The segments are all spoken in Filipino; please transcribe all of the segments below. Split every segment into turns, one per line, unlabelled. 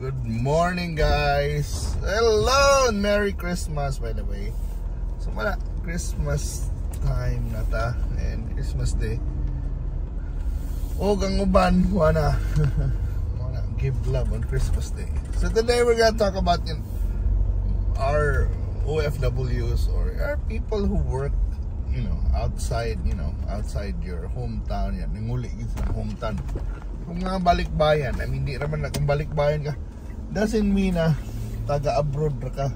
Good morning, guys. Hello and Merry Christmas, by the way. So wala, Christmas time na ta and Christmas Day. O gang uban, wanna give love on Christmas Day. So today we're gonna talk about our OFWs or our people who work, outside your hometown. Yan, nanguli sa hometown. Kung mga balikbayan, hindi naman na kung balikbayan ka, doesn't mean na taga-abroad ka.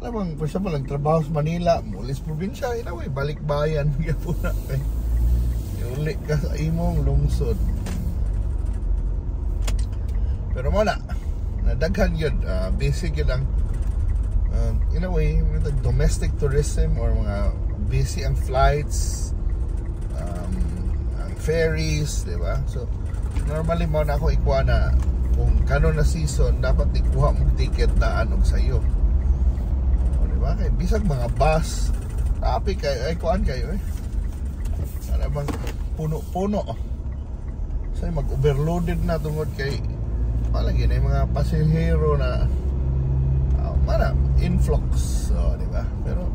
Alam mo, kung siya palang trabaho sa Manila, mulis probinsya, balikbayan. Uli ka sa imong lungsod. Pero muna, nadaghan yun, basic yun ang, in a way, domestic tourism or mga busy ang flights, ang ferries, diba? So, normally mo na ako ikuha na kung kanon na season, dapat ikuha mong ticket na anog sa'yo. O, diba? Kaya bisag mga bus, tapi kayo, ay kuhaan kayo para bang puno-puno. So, mag-overloaded na tungod kay palagi na yung mga pasahero na influx. So, diba? Pero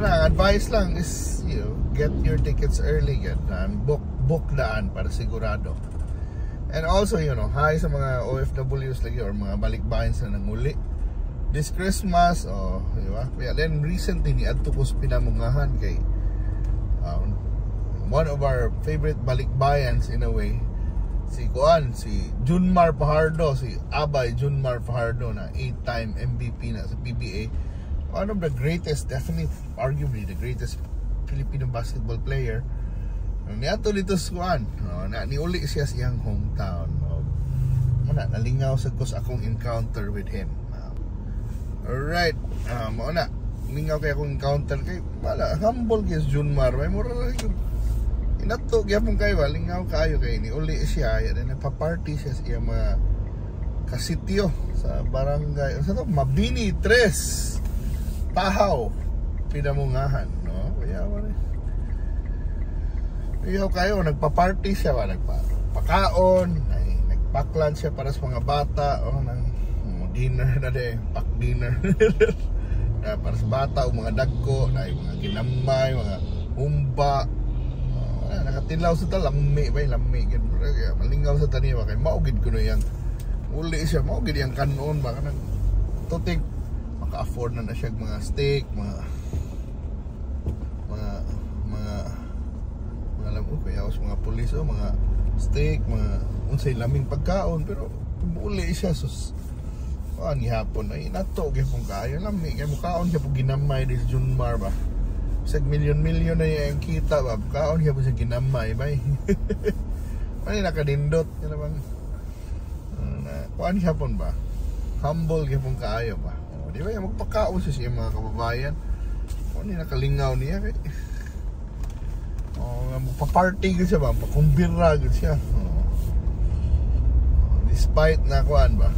advice lang is get your tickets early, book daan para sigurado. And also, hi sa mga OFWs lagi or mga balikbayan sa nanguli this Christmas, diba? Kaya then recently ni adto ko sa Pinamungahan kay one of our favorite balikbayans in a way, si Junmar Fajardo, si Abay Junmar Fajardo na 8-time MVP na sa PBA. One of the greatest, definitely, arguably the greatest Filipino basketball player. Niato dito sa niuli siya sa iyang hometown. Nalingaw sa akong encounter with him. Alright, lingaw kaya akong encounter kay humble kay Junmar. May mura lang yung inato kaya pong kayo, lingaw kayo kay niuli siya. Yan, napaparty siya sa iyang mga kasityo sa barangay. Sa ito, Mabini 3 Tahaw, Pinamungahan, no? Kaya kayo, nagpa-party siya, nagpakaon, nagpaklan siya para sa mga bata, dinner na din, pack dinner. Para sa bata, mga dagko, mga ginamay, mga humba, nakatilaw sa lami, kaya malingaw sa taniwa, kaya maugid ko na yan. Uli siya, maugid yan kanon, baka nang tutik, afford na siya mga steak, mga alam ko kaya sa mga pulis mga steak, mga unsay laming pagkaon, pero uli siya sus gihapon ay nato gyapon kayo lami kay mukaon siya pug ginamay di sa Junmar ba sag milyon na yung kita ba kaon siya pug ginamay bay may nakadindot kaya bang kuan gyapon ba humble gyapon kayo ba. Di ba yung magpakaon siya mga kababayan. Hindi nakalingaw niya kay magpa-party ko siya ba, makumbira ko siya. Despite na kuan ba,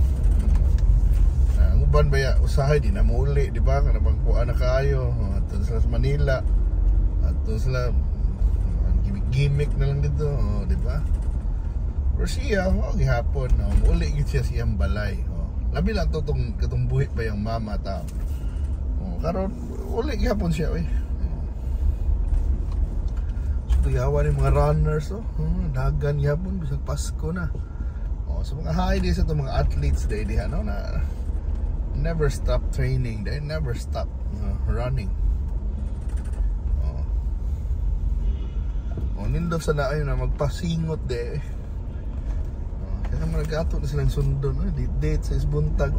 ang uban ba ya usahay di na muli, di ba? Kana bang kuan na kayo ato sa Manila, ato sila gimmick na lang dito, di ba? Pero siya gihapon muli gid siya siyang balay. Labi lang to katong buhit ba yung mama ta. Karon uli gyapon siya So tuyawan ni mga runners dagan gyapon bisag Pasko na. So mga high days sa mga athletes day diha na never stop training, they never stop running. Nindo sa na na magpasingot de. Kaya malagato na silang sundo, date sa isbuntag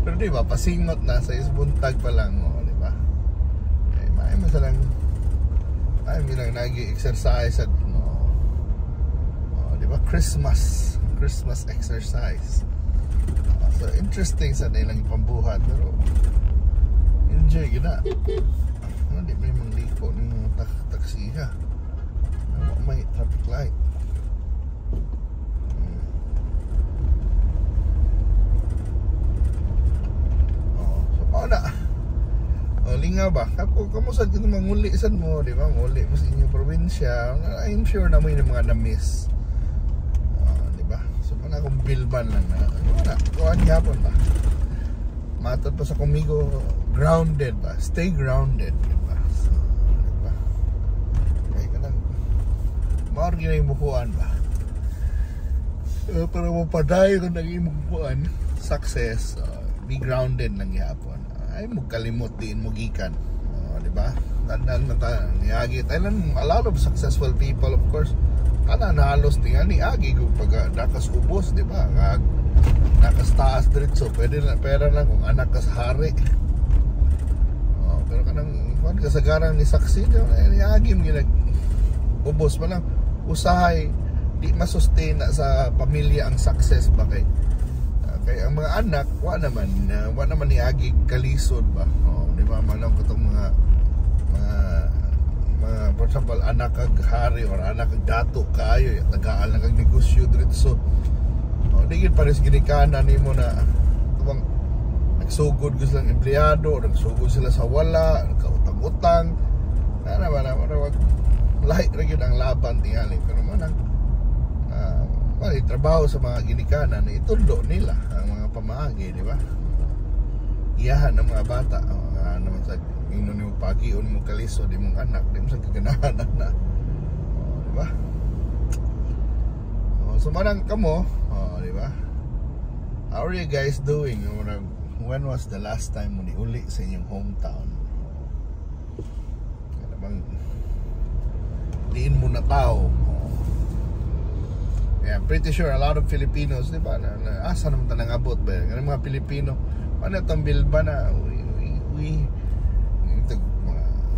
pero di ba pasingot na sa isbuntag pa lang, di ba? May masalang bilang nag-exercise at di ba Christmas exercise. So interesting sa nilang pambuhat, pero enjoy gina. Di may mangliko ng taksiha, may traffic light. Lingaw ba? Kamusta dito manguli sad mo, di ba? Muli mo sa inyong probinsya. I'm sure na mo yung mga na-miss. Di ba? So bilban lang na wala, kuhan gihapon ba. Matod pa sa kumigo, grounded ba, stay grounded, diba? So, diba? Kaya ka lang maor ginay mukuan ba. Para mapaday kung naging mukuan success, be grounded lang gihapon. Ay mo kalimot din mo gikan, diba? Tandaan na tayo niagi Thailand, a lot of successful people of course kana nahalos tinga ni agi kung pag nakas ubos, diba? Nakas taas diretso pwede na pera lang kung anak ka sa hari. Pero kanang kasagaran ni succeed ni agi mo ginag ubos pa lang usahay di masustain na sa pamilya ang success ba kay ang mga anak wa naman ni agi kalisod ba, diba? Manang katong mga for example anak kag hari or anak kag dato kaayo tagaan lang kag negosyo diretso, di gid pares ginikanan nimo na tubang nagsugod ko silang empleyado, nagsugod sila sa wala, nagkautang-utang wag lahi ra gyud ang laban tingali. Pero manang trabaho sa mga ginikanan itundo nila ang mga pamaagi, di ba? Iyahan ng mga bata naman sa ingnon mo pagion mo kaliso di mong anak di mo sa kaganahan na, di ba? So manang kamo, di ba? How are you guys doing? When was the last time mo niuli sa inyong hometown? Kaya bang diin mo na tao. Yeah, pretty sure a lot of Filipinos, di ba, na asa naman ta nangabot ba? Ganun mga Pilipino, ano itong bilba na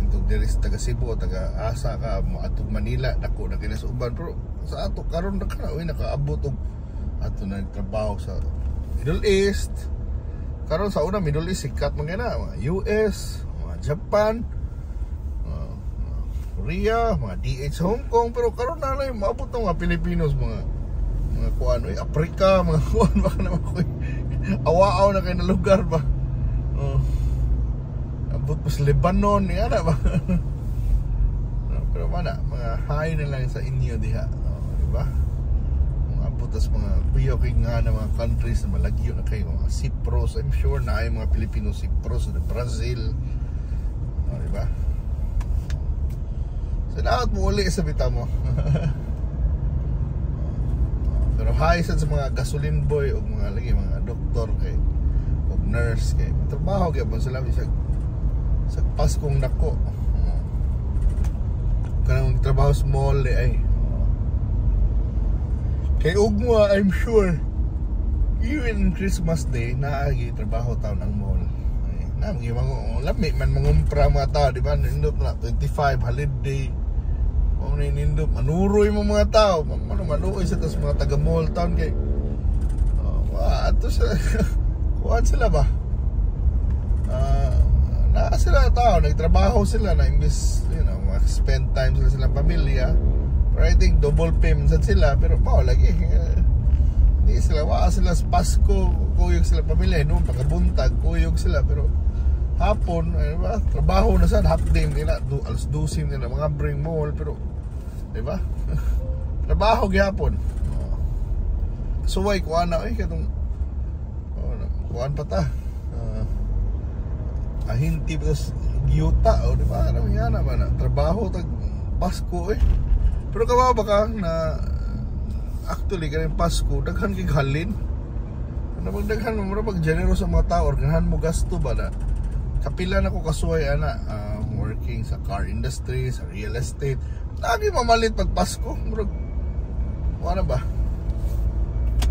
itong diris taga Cebu, taga asa ka, atong Manila, dako na kinasuban. Pero sa ato, karon na ka na, nakaabot og ato na nagtrabaho sa Middle East. Karon sa una, Middle East, sikat mga na, mga US, mga Japan, Korea, mga DH Hong Kong. Pero karon na lang, maabot ng mga Pilipinos, mga kuan, Africa, mga kuan, baka naman ko awaaw na kayo na lugar ba. Abot pa sa Lebanon, yan na ba. Pero mana, mga high na lang sa inyo diha, diba? Mga abot as mga kuyoking nga na mga countries na malagyo na kayo, mga Cyprus, I'm sure na ay mga Pilipino Cyprus, Brazil, diba? So lahat mo uli sa bita mo. Pero high sa mga gasoline boy o mga lagi mga doktor kay o nurse kay trabaho kay ba sila sa Paskong nako. Kanang trabaho sa mall ay kay ugmo, I'm sure even Christmas Day naagi trabaho taon ang mall. Na mga lami man mangumpra mga tao, di ba? Nindot na 25 holiday. Nindot manuroy mo mga tao, manuoy sa tas mga taga mall town kay ato sa kuan sila ba, na sila tao nagtrabaho sila na imbis spend time sila silang pamilya. Pero I think double payment sila, pero lagi hindi sila sila sa Pasko kuyog sila pamilya, noon pagkabuntag kuyog sila, pero hapon diba? Trabaho na sa half day nila, alas 12 nila mga bring mall, pero diba? Trabaho gyapon. Suway kuan na katong kuan pa ta. Ahinti pa giyuta diba? Ano yan naman trabaho tag Pasko Pero kawawa ka na actually kaning Pasko daghan kay halin. Ano bang daghan mo pag generous sa mga tao, ganahan mo gasto ba na kapila na ko kasuway ana working sa car industry, sa real estate. Lagi mamalit pag Pasko. Murag wala ba?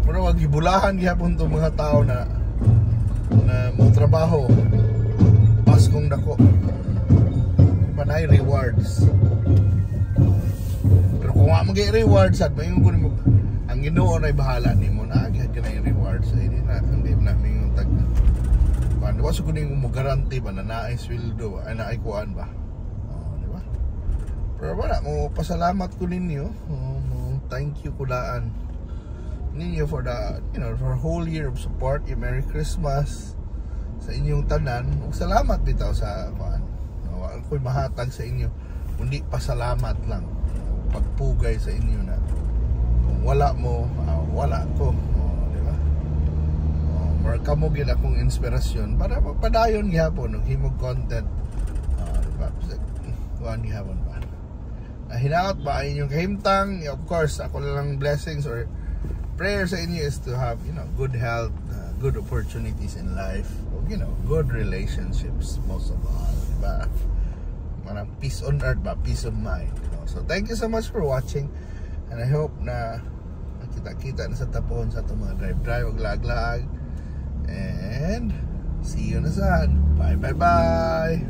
Murag gibulahan gyapon tong mga tao na mo trabaho Paskong dako. Panay rewards. Pero kung wa magay rewards at mayon kun mo ang Ginoo nay bahala nimo na agad ka na rewards. Hindi na mingon tag paano was ko ning mo guarantee ba na naay sweldo ay naay kuan ba. Pero wala mo pasalamat ko ninyo. Thank you kulaan ninyo for the for a whole year of support. Merry Christmas sa inyong tanan. Salamat bitaw sa kuan. Ako'y mahatag sa inyo. Kundi pasalamat lang. Pagpugay sa inyo na kung wala mo, wala ko. Di kamo gid akong inspirasyon para mapadayon gyapon og himog content. Diba? Kuan gyapon ba? Hinaot ba inyong kahimtang? Of course, ako lang blessings or prayer sa inyo is to have, good health, good opportunities in life, good relationships most of all, diba? Manang peace on earth ba, peace of mind. So thank you so much for watching, and I hope na kita-kita na sa tapon sa itong mga drive-drive, lag-lag, and see you na saan. Bye.